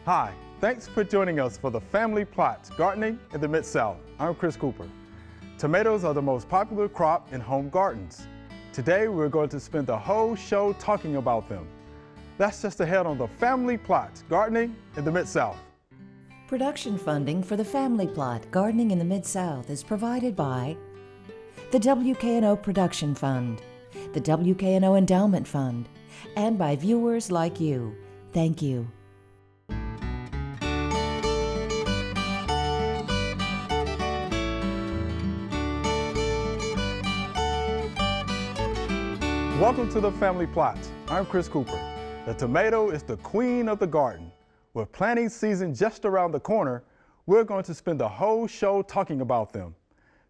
Hi, thanks for joining us for the Family Plot, Gardening in the Mid-South. I'm Chris Cooper. Tomatoes are the most popular crop in home gardens. Today, we're going to spend the whole show talking about them. That's just ahead on the Family Plot, Gardening in the Mid-South. Production funding for the Family Plot, Gardening in the Mid-South is provided by the WKNO Production Fund, the WKNO Endowment Fund, and by viewers like you. Thank you. Welcome to the Family Plot. I'm Chris Cooper. The tomato is the queen of the garden. With planting season just around the corner, we're going to spend the whole show talking about them,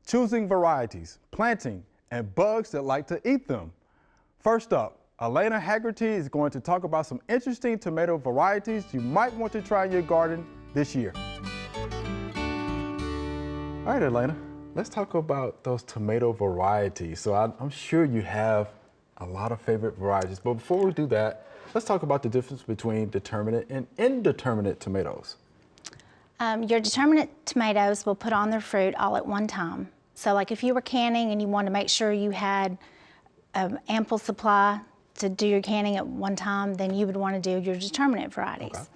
choosing varieties, planting, and bugs that like to eat them. First up, Alainia Hagerty is going to talk about some interesting tomato varieties you might want to try in your garden this year. All right, Alainia, let's talk about those tomato varieties. So I'm sure you have a lot of favorite varieties, but before we do that, let's talk about the difference between determinate and indeterminate tomatoes. Your determinate tomatoes will put on their fruit all at one time. So like if you were canning and you wanted to make sure you had an ample supply to do your canning at one time, then you would want to do your determinate varieties.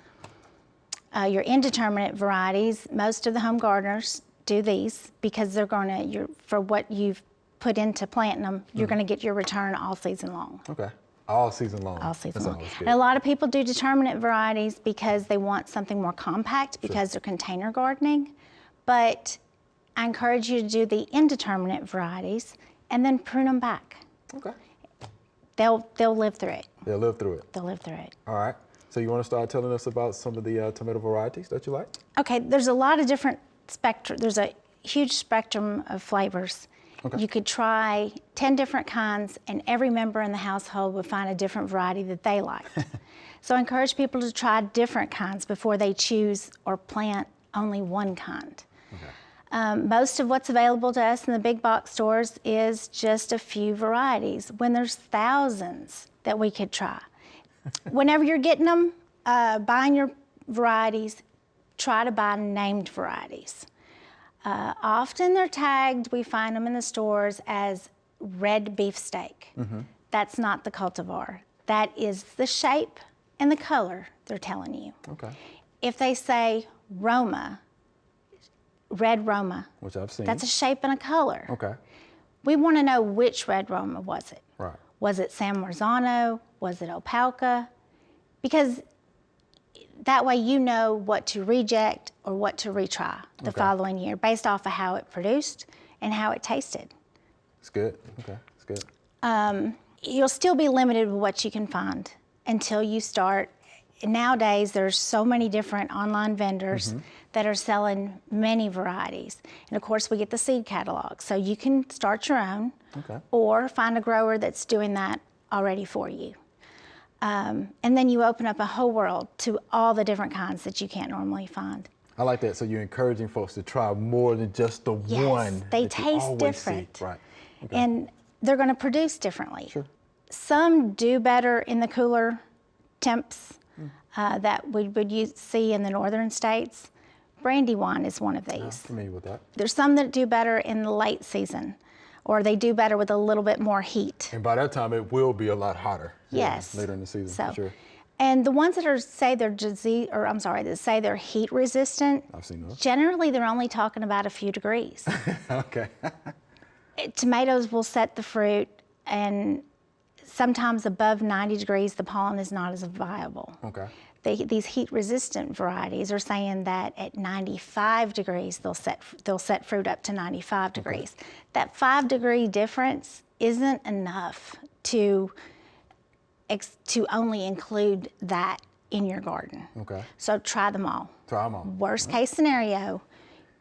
Okay. Your indeterminate varieties, most of the home gardeners do these because they're going to, for what you've put into planting them, you're going to get your return all season long. Okay, all season long. All season long. And a lot of people do determinate varieties because they want something more compact because they're container gardening. But I encourage you to do the indeterminate varieties and then prune them back. Okay. They'll live through it. They'll live through it. They'll live through it. All right. So you want to start telling us about some of the tomato varieties that you like? Okay. There's a lot of different spectrum. There's a huge spectrum of flavors. Okay. You could try 10 different kinds, and every member in the household would find a different variety that they like. So I encourage people to try different kinds before they choose or plant only one kind. Okay. Most of what's available to us in the big box stores is just a few varieties, when there's thousands that we could try. Whenever you're getting them, buying your varieties, try to buy named varieties. Often they're tagged, we find them in the stores as red beefsteak. Mm-hmm. That's not the cultivar. That is the shape and the color they're telling you. Okay. If they say Roma, red Roma, which I've seen, that's a shape and a color. Okay. We want to know which red Roma was it. Right. Was it San Marzano? Was it Opalka? Because that way you know what to reject or what to retry the following year based off of how it produced and how it tasted. It's good. Okay, it's good. You'll still be limited with what you can find until you start. Nowadays, there's so many different online vendors that are selling many varieties. And of course, we get the seed catalog. So you can start your own or find a grower that's doing that already for you. And then you open up a whole world to all the different kinds that you can't normally find. I like that. So you're encouraging folks to try more than just the one. They taste different. See. Right. Okay. And they're going to produce differently. Sure. Some do better in the cooler temps that we would see in the northern states. Brandywine is one of these. I'm familiar with that. There's some that do better in the late season, or they do better with a little bit more heat. And by that time, it will be a lot hotter. Yes. Later in the season, for sure. And the ones that say they're heat resistant, I've seen those. Generally, they're only talking about a few degrees. Okay. Tomatoes will set the fruit, and sometimes above 90 degrees, the pollen is not as viable. Okay. These heat-resistant varieties are saying that at 95 degrees, they'll set fruit up to 95 degrees. That 5-degree difference isn't enough to only include that in your garden. Okay. So try them all. Try them all. Worst case scenario,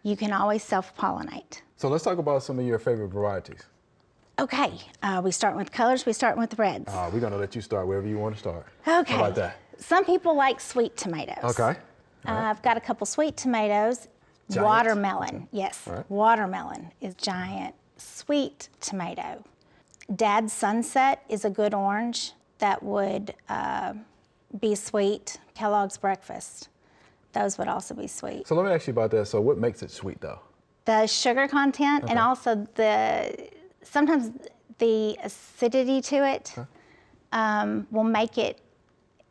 you can always self-pollinate. So let's talk about some of your favorite varieties. Okay, we start with colors, we start with reds. We're gonna let you start wherever you want to start. Okay. How about that? Some people like sweet tomatoes. Okay. I've got a couple sweet tomatoes. Giant? Watermelon, yes. Right. Watermelon is giant. Sweet tomato. Dad's Sunset is a good orange that would be sweet. Kellogg's Breakfast. Those would also be sweet. So let me ask you about that. So what makes it sweet though? The sugar content and also sometimes the acidity to it will make it,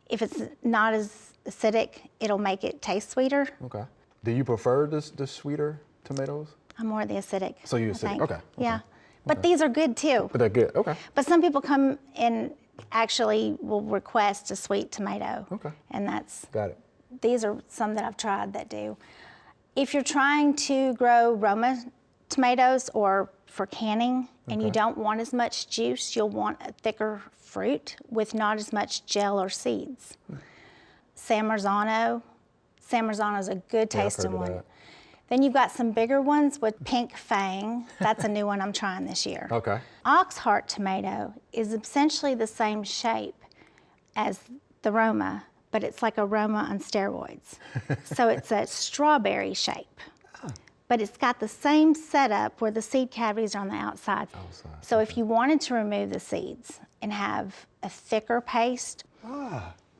if it's not as acidic, it'll make it taste sweeter. Okay. Do you prefer the sweeter tomatoes? I'm more the acidic. So you're I acidic, think. okay. Yeah, but these are good too. But they're good, okay. But some people come and actually will request a sweet tomato. Okay. And that's, Got it. these are some that I've tried that do. If you're trying to grow Roma tomatoes or for canning and you don't want as much juice, you'll want a thicker fruit with not as much gel or seeds. San Marzano is a good tasting one. That. Then you've got some bigger ones with pink fang. That's a new one I'm trying this year. Okay. Ox heart tomato is essentially the same shape as the Roma, but it's like a Roma on steroids. So it's a strawberry shape. But it's got the same setup where the seed cavities are on the outside. So if you wanted to remove the seeds and have a thicker paste,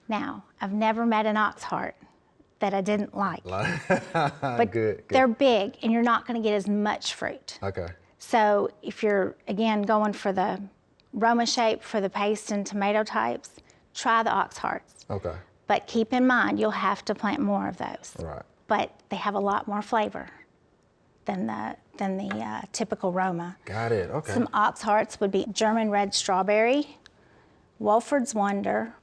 now, I've never met an ox heart that I didn't like. But good. They're big and you're not gonna get as much fruit. Okay. So if you're, again, going for the Roma shape for the paste and tomato types, try the ox hearts. Okay. But keep in mind, you'll have to plant more of those. Right. But they have a lot more flavor than the typical Roma. Got it, okay. Some ox hearts would be German red strawberry, Wolford's Wonder,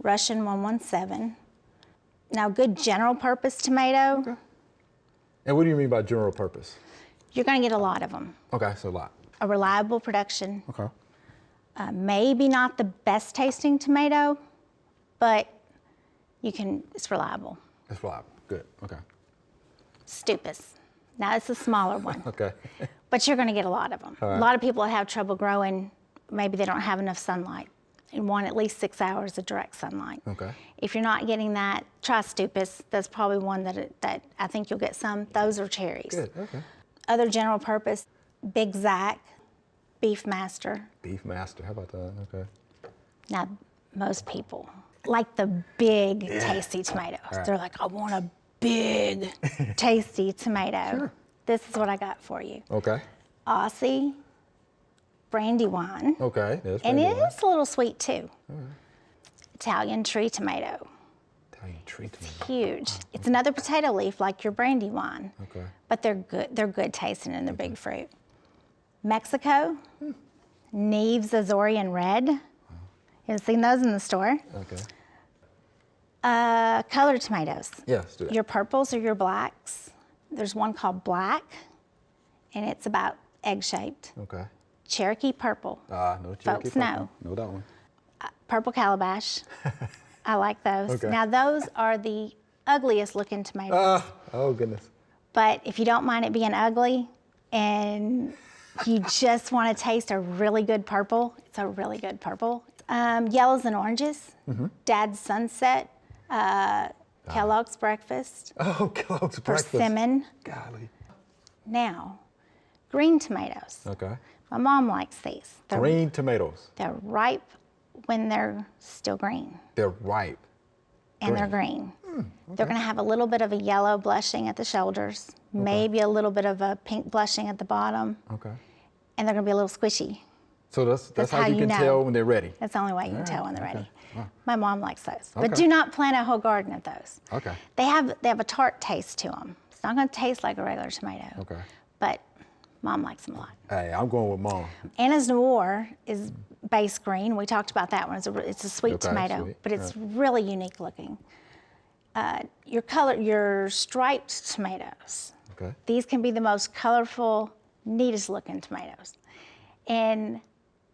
Russian 117. Now, good general purpose tomato, Okay. And what do you mean by general purpose? you're gonna get a lot of them. Okay, so a lot. A reliable production. Okay. Maybe not the best tasting tomato, but it's reliable. That's a lot. Good, okay. Stupus. Now, it's a smaller one, Okay. but you're gonna get a lot of them. All right. A lot of people have trouble growing, maybe they don't have enough sunlight and want at least 6 hours of direct sunlight. Okay. If you're not getting that, try Stupus. That's probably one that I think you'll get some. Those are cherries. Good, okay. Other general purpose, Big Zac, Beef Master. Beef master, how about that? Okay. Now, most people like the big, tasty tomatoes. right. They're like, I want a big, tasty tomato. Sure. This is what I got for you. Okay. Aussie, Brandywine. Okay. That's And pretty it good. is a little sweet too. Italian tree tomato, Italian tree tomato. huge. It's another potato leaf like your Brandywine, Okay. but they're good. They're good tasting and they're big fruit. Mexico, Neves Azorean Red. You've seen those in the store. Okay. Colored tomatoes. Yeah, let's do that. Your purples or your blacks. There's one called black, and it's about egg-shaped. Okay. Cherokee purple. No Cherokee Folks purple. know. No, that one. Purple calabash. I like those. Okay. Now those are the ugliest looking tomatoes. Oh, goodness. But if you don't mind it being ugly and you just want to taste a really good purple, it's a really good purple. Yellows and oranges. Dad's Sunset. Kellogg's Breakfast. Oh, Kellogg's breakfast. Persimmon. Golly. Now, green tomatoes. Okay. My mom likes these. Green tomatoes. They're ripe when they're still green. They're ripe. And they're green. They're gonna have a little bit of a yellow blushing at the shoulders, maybe a little bit of a pink blushing at the bottom, Okay. and they're gonna be a little squishy. So that's how you can tell when they're ready. That's the only way you can tell when they're ready. My mom likes those, Okay. but do not plant a whole garden of those. Okay. They have a tart taste to them. It's not gonna taste like a regular tomato, Okay. but mom likes them a lot. Hey, I'm going with mom. Anna's Noir is base green. We talked about that one. It's a sweet Okay, tomato, sweet. but it's really unique looking. Your striped tomatoes. Okay. These can be the most colorful, neatest looking tomatoes. And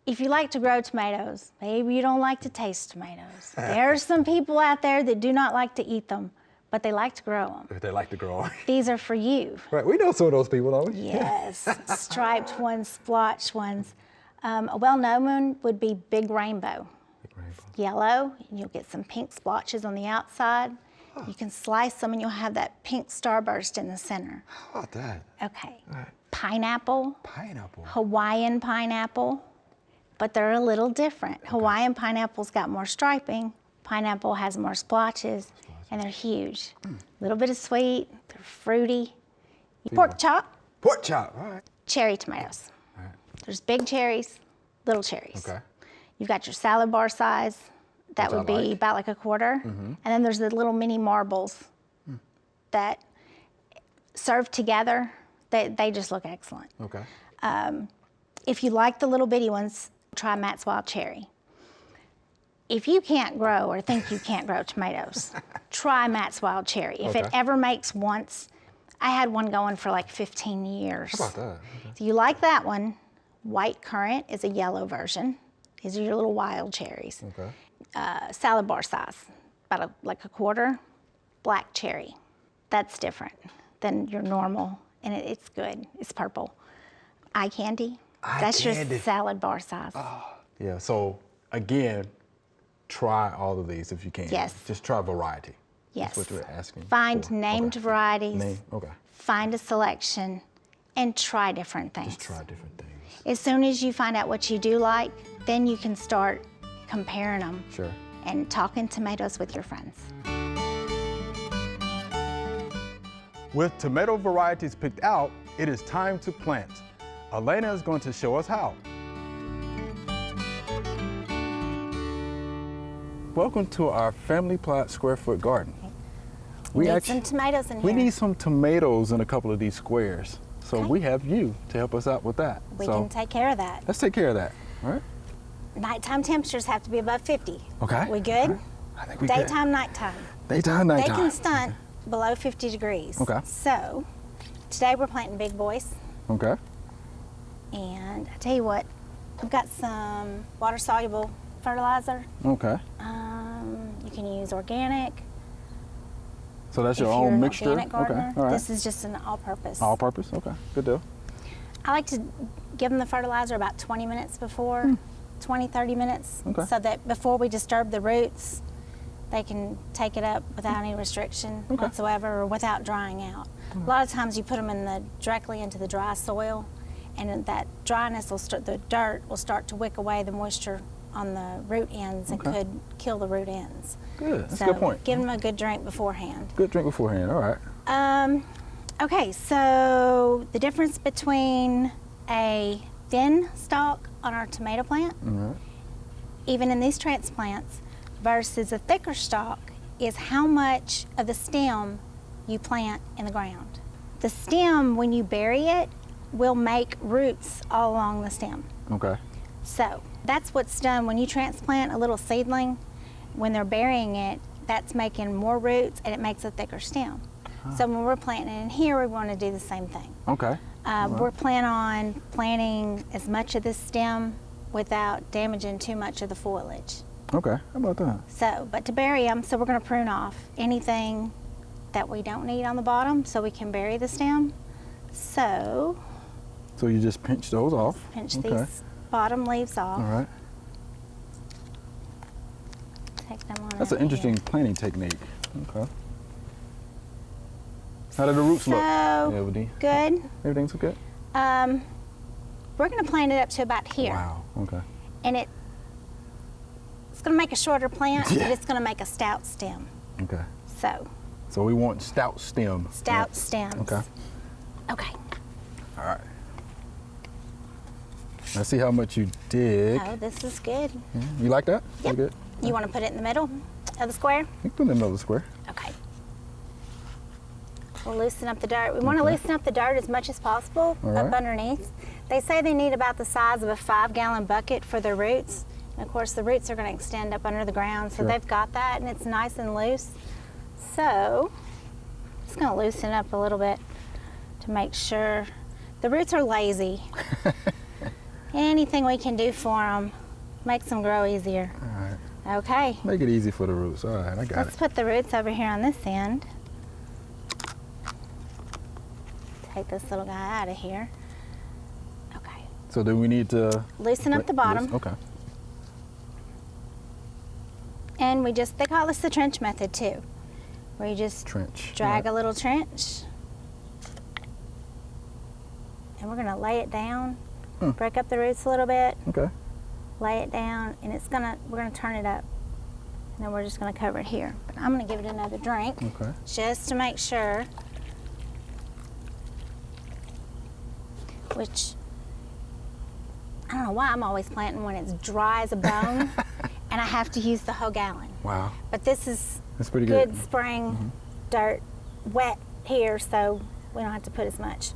if you like to grow tomatoes, maybe you don't like to taste tomatoes. There are some people out there that do not like to eat them, but they like to grow them. If they like to grow. These are for you. Right, we know some of those people, don't we? Yes, striped ones, splotched ones. A well-known one would be Big Rainbow. Big rainbow. Yellow, and you'll get some pink splotches on the outside. You can slice them and you'll have that pink starburst in the center. How about that? Okay. Right. Pineapple, Pineapple. Hawaiian pineapple, but they're a little different. Hawaiian pineapple's got more striping, pineapple has more splotches, and they're huge. A little bit of sweet, they're fruity. Pork chop, Pork chop, all right. cherry tomatoes. All right. There's big cherries, little cherries. Okay. You've got your salad bar size. That Which would I be like. about like a quarter. And then there's the little mini marbles that served together, they just look excellent. Okay. If you like the little bitty ones, try Matt's Wild Cherry. If you can't grow or think you can't grow tomatoes, try Matt's Wild Cherry. If it Okay. ever makes once, I had one going for like 15 years. How about that? Okay. If you like that one, White Currant is a yellow version. These are your little wild cherries. Okay. Salad bar size, about like a quarter. Black cherry, that's different than your normal, and it's good. It's purple. Eye candy, that's candy. your salad bar size. Yeah, so again, try all of these if you can. Yes. Just try variety. Yes. That's what you're asking. Find for. named Okay. varieties. Name, okay. Find a selection, and try different things. Just try different things. As soon as you find out what you do like, then you can start comparing them Sure. and talking tomatoes with your friends. With tomato varieties picked out, it is time to plant. Alainia is going to show us how. Welcome to our family plot square foot garden. We need some tomatoes in here. We need some tomatoes in a couple of these squares. So Okay. we have you to help us out with that. We so can take care of that. let's take care of that, all right? Nighttime temperatures have to be above 50. Okay. We good? All right. I think we good. Daytime, nighttime. Daytime, They nighttime. can stunt below 50 degrees. Okay. So today we're planting big boys. Okay. And I tell you what, I've got some water soluble fertilizer. Okay. You can use organic. So that's If your you're own an mixture? organic gardener. Okay. All right. This is just an all-purpose. All purpose? Okay. Good deal. I like to give them the fertilizer about 20 minutes before, 20, 30 minutes, Okay. so that before we disturb the roots, they can take it up without any restriction Okay. whatsoever or without drying out. A lot of times you put them directly into the dry soil, and then that dryness will start, the dirt will start to wick away the moisture on the root ends and Okay. could kill the root ends. Good. That's So a good point. give them a good drink beforehand. Good drink beforehand. All right. Okay, so the difference between a thin stalk on our tomato plant, All right. even in these transplants, versus a thicker stalk is how much of the stem you plant in the ground. The stem, when you bury it, will make roots all along the stem. Okay. So that's what's done when you transplant a little seedling. When they're burying it, that's making more roots and it makes a thicker stem. So when we're planting it in here, we want to do the same thing. Okay. We're planning on planting as much of this stem without damaging too much of the foliage. Okay. How about that? So, but to bury them, so we're going to prune off anything that we don't need on the bottom so we can bury the stem. So, So you just pinch those off. pinch Okay. these bottom leaves off. All right. Take them on That's out an interesting here. planting technique. Okay. How do the roots look? So, Everything. good. Everything's okay? We're going to plant it up to about here. Wow. Okay. And it's going to make a shorter plant, Yeah. but it's going to make a stout stem. Okay. So, So we want stout stem. stout Yeah. stems. Okay. Okay. All right. Let's see how much you dig. Oh, this is good. You like that? Yep. Good? You want to put it in the middle of the square? You can put it in the middle of the square. Okay. We'll loosen up the dirt. We want to Okay. loosen up the dirt as much as possible All up right. underneath. They say they need about the size of a 5-gallon bucket for their roots. And of course, the roots are going to extend up under the ground, so Sure. they've got that, and it's nice and loose. So, just going to loosen it up a little bit to make sure. The roots are lazy. Anything we can do for them makes them grow easier. All right. Okay. Make it easy for the roots. All right, I got Let's it. put the roots over here on this end. Take this little guy out of here. Okay. So do we need to Loosen up the bottom. Okay. And they call this the trench method too, where you just Trench. drag All a little trench. And we're gonna lay it down, break up the roots a little bit, right. Okay. lay it down, and we're gonna turn it up. And then we're just gonna cover it here. But I'm gonna give it another drink. Okay. Just to make sure. Which, I don't know why I'm always planting when it's dry as a bone and I have to use the whole gallon. Wow. But this is That's pretty good good. spring dirt, wet here, so we don't have to put as much.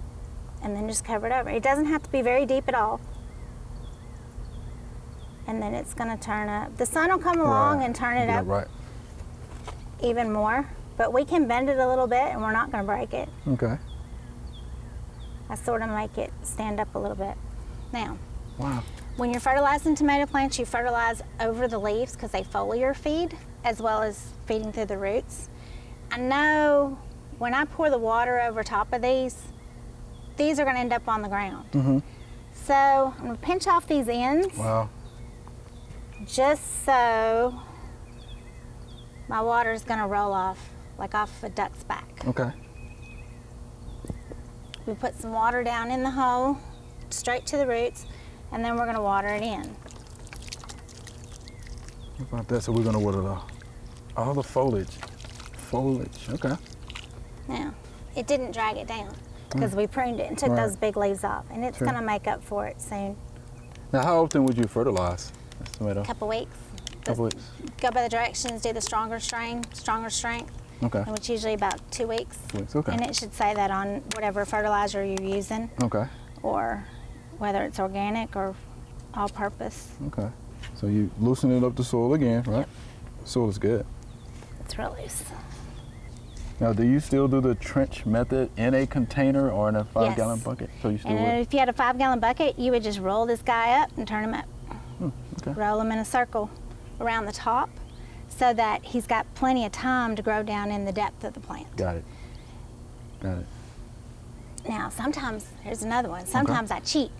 And then just cover it over. It doesn't have to be very deep at all. And then it's gonna turn up. The sun will come along and turn it up Right. even more, but we can bend it a little bit and we're not gonna break it. Okay. I sort of make it stand up a little bit. Now, Wow. when you're fertilizing tomato plants, you fertilize over the leaves because they foliar feed as well as feeding through the roots. I know when I pour the water over top of these are gonna end up on the ground. Mm-hmm. So I'm gonna pinch off these ends Wow. just so my water is gonna roll off like off a duck's back. Okay. We put some water down in the hole, straight to the roots, and then we're gonna water it in. What about that? So we're gonna water all the foliage. Okay. Now, it didn't drag it down because we pruned it and took Right. those big leaves off, and it's Sure. gonna make up for it soon. Now, how often would you fertilize this tomato? Couple weeks. Couple weeks. Go by the directions, do the stronger strain, stronger strength, Okay. and it's usually about 2 weeks. 2 weeks. Okay. And it should say that on whatever fertilizer you're using, Okay. or whether it's organic or all-purpose. Okay. So you loosening up the soil again, right? Soil is good. It's real loose. Now, do you still do the trench method in a container or in a 5-gallon Yes. bucket? So you still And would? if you had a 5-gallon bucket, you would just roll this guy up and turn him up. Okay. Roll him in a circle around the top so that he's got plenty of time to grow down in the depth of the plant. Got it. Got it. Now, sometimes, here's another one, sometimes I cheat.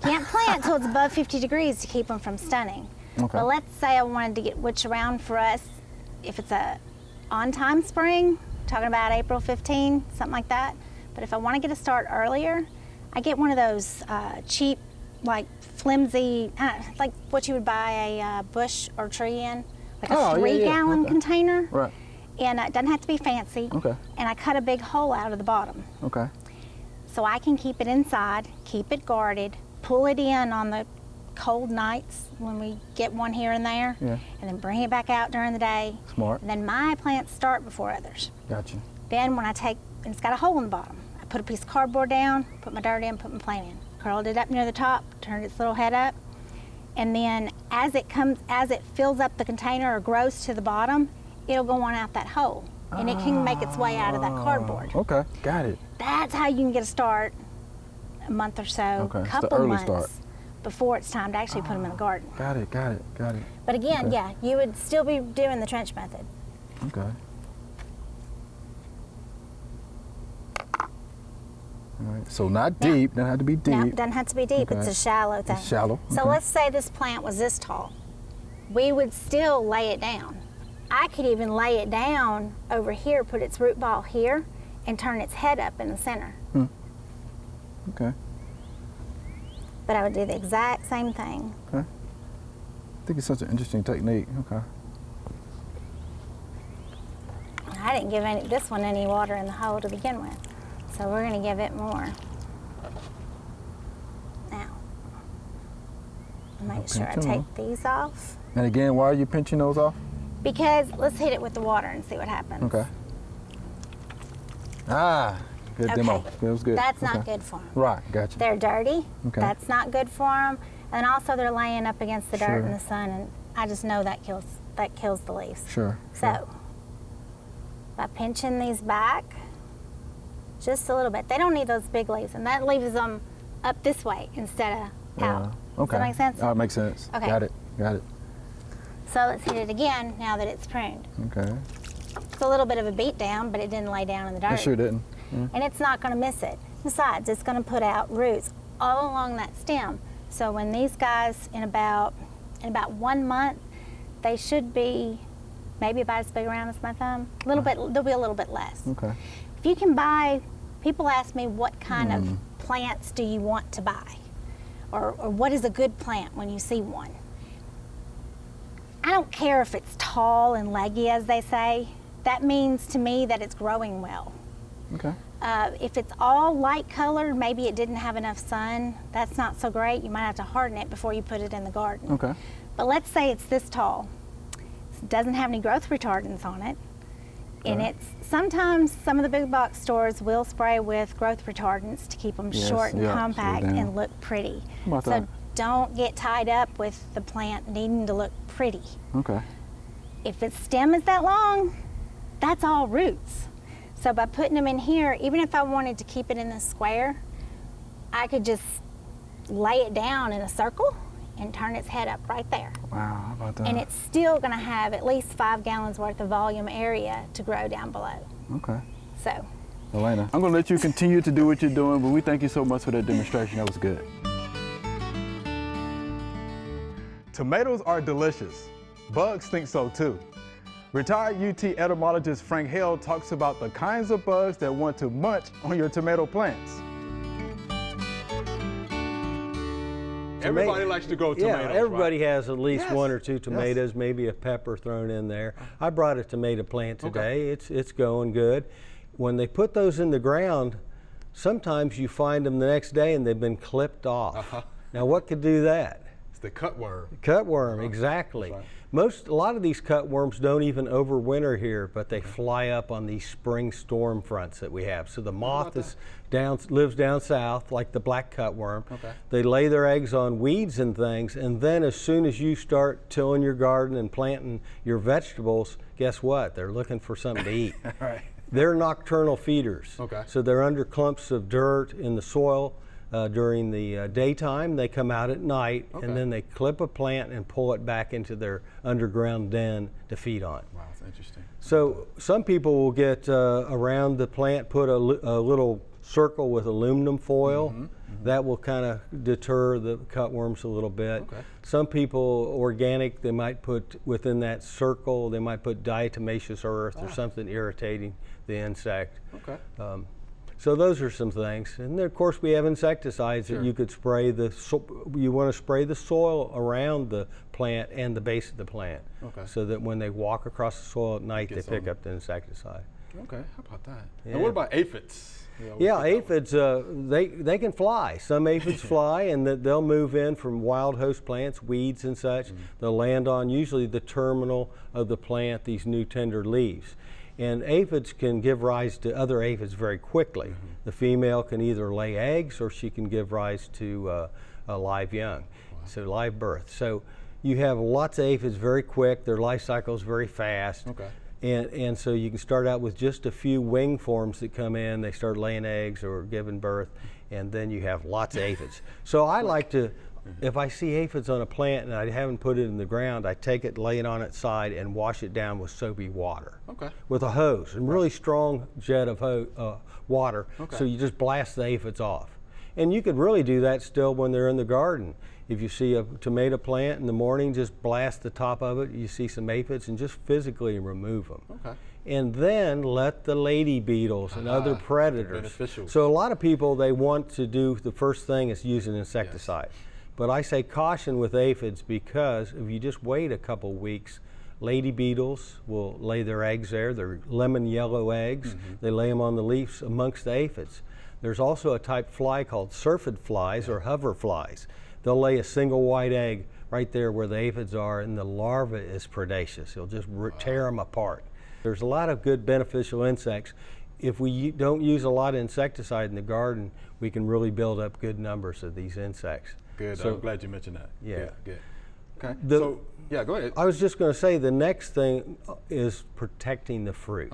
Can't plant till it's above 50 degrees to keep them from stunning. Okay. But let's say I wanted to get witch around for us, if it's a on-time spring, talking about April 15, something like that. But if I want to get a start earlier, I get one of those cheap, like flimsy, like what you would buy a bush or tree in, like a Oh, yeah, 3-gallon okay. container. Right. And it doesn't have to be fancy. Okay. And I cut a big hole out of the bottom. Okay. So I can keep it inside, keep it guarded, pull it in on the cold nights when we get one here and there, Yeah. and then bring it back out during the day. Smart. And then my plants start before others. Gotcha. Then when I take, and it's got a hole in the bottom, I put a piece of cardboard down, put my dirt in, put my plant in, curled it up near the top, turned its little head up, and then as it fills up the container or grows to the bottom, it'll go on out that hole, and it can make its way out of that cardboard. Okay. Got it. That's how you can get a start a month or so, Okay, it's the couple early months start. before it's time to actually put them in the garden. Got it. Got it. Got it. But again, Okay. yeah, you would still be doing the trench method. Okay. All right. So not Now- deep. Doesn't have to be deep. No, it doesn't have to be deep. It's Okay. a shallow thing. It's shallow, So okay. let's say this plant was this tall. We would still lay it down. I could even lay it down over here, put its root ball here, and turn its head up in the center. Okay. But I would do the exact same thing. Okay. I think it's such an interesting technique. Okay. I didn't give this one any water in the hole to begin with, so we're going to give it more. Now, make sure I pinch 'em take these off, And again, why are you pinching those off? because let's hit it with the water and see what happens. Okay. Ah, good demo. Okay. Feels good. That's okay. not good for them. Right. Gotcha. They're dirty. Okay. That's not good for them. And also they're laying up against the dirt Sure. and the sun, and I just know that kills the leaves. Sure. So, by pinching these back just a little bit, they don't need those big leaves, and that leaves them up this way instead of out. Okay. Does that make sense? Oh, it makes sense. Okay. Got it. Got it. So let's hit it again now that it's pruned. Okay. It's a little bit of a beat down, but it didn't lay down in the dirt. I sure didn't. And it's not going to miss it. Besides, it's going to put out roots all along that stem. So when these guys, in about 1 month, they should be maybe about as big around as my thumb. A little bit, they'll be a little bit less. Okay. If you can buy, people ask me what kind of plants do you want to buy? Or what is a good plant when you see one? I don't care if it's tall and leggy, as they say. That means to me that it's growing well. Okay. If it's all light colored, maybe it didn't have enough sun. That's not so great. You might have to harden it before you put it in the garden. Okay. But let's say it's this tall. It doesn't have any growth retardants on it. And it's sometimes some of the big box stores will spray with growth retardants to keep them short and compact and look pretty. So don't get tied up with the plant needing to look pretty. Okay. If its stem is that long, that's all roots. So by putting them in here, even if I wanted to keep it in the square, I could just lay it down in a circle and turn its head up right there. Wow, how about that? And it's still gonna have at least 5 gallons worth of volume area to grow down below. Okay. So. Alainia, I'm gonna let you continue to do what you're doing, but we thank you so much for that demonstration. That was good. Tomatoes are delicious. Bugs think so too. Retired UT entomologist Frank Hale talks about the kinds of bugs that want to munch on your tomato plants. Everybody likes to grow tomatoes, Yeah, everybody right? has at least 1 or 2 tomatoes, maybe a pepper thrown in there. I brought a tomato plant today. It's going good. When they put those in the ground, sometimes you find them the next day and they've been clipped off. Now what could do that? It's the cutworm. Cutworm, exactly. Right. A lot of these cutworms don't even overwinter here, but they fly up on these spring storm fronts that we have. So the moth lives down south, like the black cutworm. They lay their eggs on weeds and things, and then as soon as you start tilling your garden and planting your vegetables, guess what? They're looking for something to eat. Right. They're nocturnal feeders. Okay. So they're under clumps of dirt in the soil. During the daytime, they come out at night, and then they clip a plant and pull it back into their underground den to feed on. Wow, that's interesting. So some people will get around the plant, put a little circle with aluminum foil. That will kind of deter the cutworms a little bit. Some people, organic, they might put within that circle, they might put diatomaceous earth or something irritating the insect. So those are some things. And then of course we have insecticides that you could spray. You want to spray the soil around the plant and the base of the plant. So that when they walk across the soil at night, they pick up the insecticide. Okay, how about that? Yeah. And what about aphids? Yeah, aphids, they can fly. Some aphids fly, and they'll move in from wild host plants, weeds and such. They'll land on usually the terminal of the plant, these new tender leaves. And aphids can give rise to other aphids very quickly. The female can either lay eggs or she can give rise to a live young, so live birth. So you have lots of aphids very quick, their life cycle is very fast. And so you can start out with just a few wing forms that come in, they start laying eggs or giving birth, and then you have lots of aphids. So I like to, if I see aphids on a plant and I haven't put it in the ground, I take it, lay it on its side, and wash it down with soapy water. With a hose, and really strong jet of water, so you just blast the aphids off. And you could really do that still when they're in the garden. If you see a tomato plant in the morning, just blast the top of it, you see some aphids, and just physically remove them. And then let the lady beetles and other predators. So a lot of people, they want to do, the first thing is use an insecticide. But I say caution with aphids, because if you just wait a couple weeks, lady beetles will lay their eggs there. They're lemon yellow eggs. They lay them on the leaves amongst the aphids. There's also a type fly called syrphid flies or hover flies. They'll lay a single white egg right there where the aphids are, and the larva is predaceous. It'll just tear them apart. There's a lot of good beneficial insects. If we don't use a lot of insecticide in the garden, we can really build up good numbers of these insects. Good, So, I'm glad you mentioned that. Yeah. Good. Okay, so, yeah, go ahead. I was just going to say the next thing is protecting the fruit.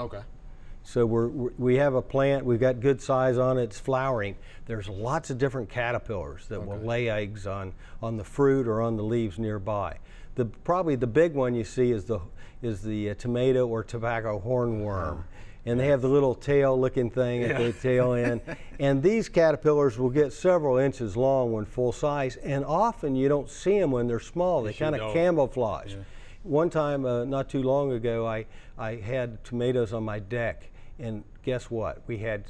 So we have a plant, we've got good size on it, it's flowering. There's lots of different caterpillars that will lay eggs on the fruit or on the leaves nearby. Probably the big one you see is the tomato or tobacco hornworm. And they have the little tail looking thing at the tail end. And these caterpillars will get several inches long when full size, and often you don't see them when they're small. They kind of camouflage. One time, not too long ago, I had tomatoes on my deck, and guess what? We had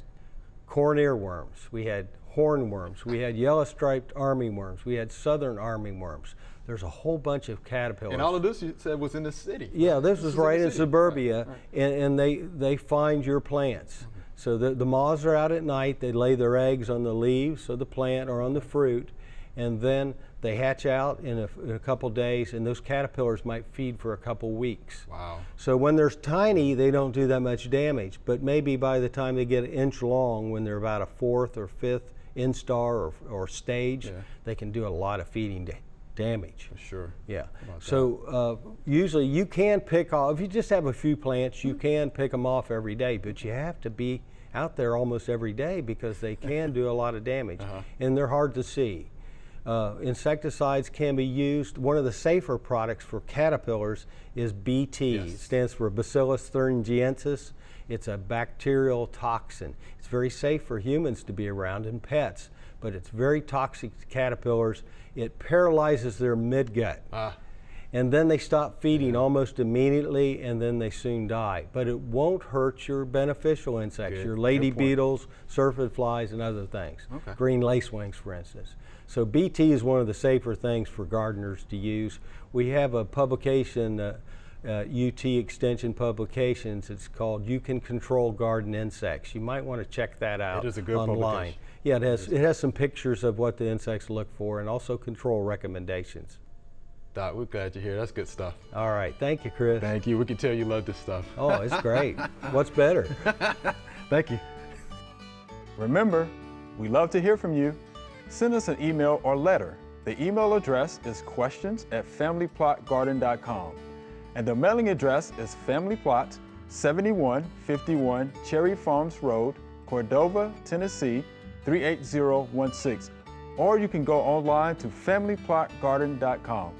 corn earworms, we had hornworms, we had yellow-striped armyworms, we had southern armyworms. There's a whole bunch of caterpillars. And all of this you said was in the city. Yeah, this was right in city. suburbia, Right. and they find your plants. So the moths are out at night, they lay their eggs on the leaves of the plant or on the fruit, and then they hatch out in a couple days, and those caterpillars might feed for a couple weeks. Wow. So when they're tiny, they don't do that much damage, but maybe by the time they get an inch long, when they're about a 4th or 5th instar or stage, they can do a lot of feeding damage. For sure. Yeah. So usually you can pick off, if you just have a few plants, you can pick them off every day, but you have to be out there almost every day because they can do a lot of damage, and they're hard to see. Insecticides can be used. One of the safer products for caterpillars is BT. It stands for Bacillus thuringiensis. It's a bacterial toxin. It's very safe for humans to be around and pets, but it's very toxic to caterpillars. It paralyzes their midgut. And then they stop feeding almost immediately, and then they soon die. But it won't hurt your beneficial insects, your lady beetles, syrphid flies, and other things. Green lacewings, for instance. So BT is one of the safer things for gardeners to use. We have a publication, UT Extension Publications. It's called You Can Control Garden Insects. You might want to check that out. It is a good online. publication. Yeah, it has some pictures of what the insects look for and also control recommendations. Doc, we're glad you're here. That's good stuff. All right. Thank you, Chris. Thank you. We can tell you love this stuff. Oh, it's great. What's better? Thank you. Remember, we love to hear from you. Send us an email or letter. The email address is questions@familyplotgarden.com. And the mailing address is Family Plot, 7151 Cherry Farms Road, Cordova, Tennessee, 38016. Or you can go online to familyplotgarden.com.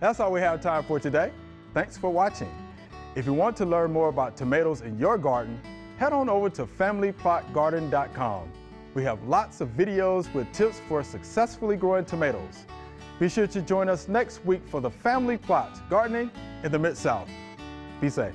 That's all we have time for today. Thanks for watching. If you want to learn more about tomatoes in your garden, head on over to familyplotgarden.com. We have lots of videos with tips for successfully growing tomatoes. Be sure to join us next week for the Family Plot Gardening in the Mid-South. Be safe.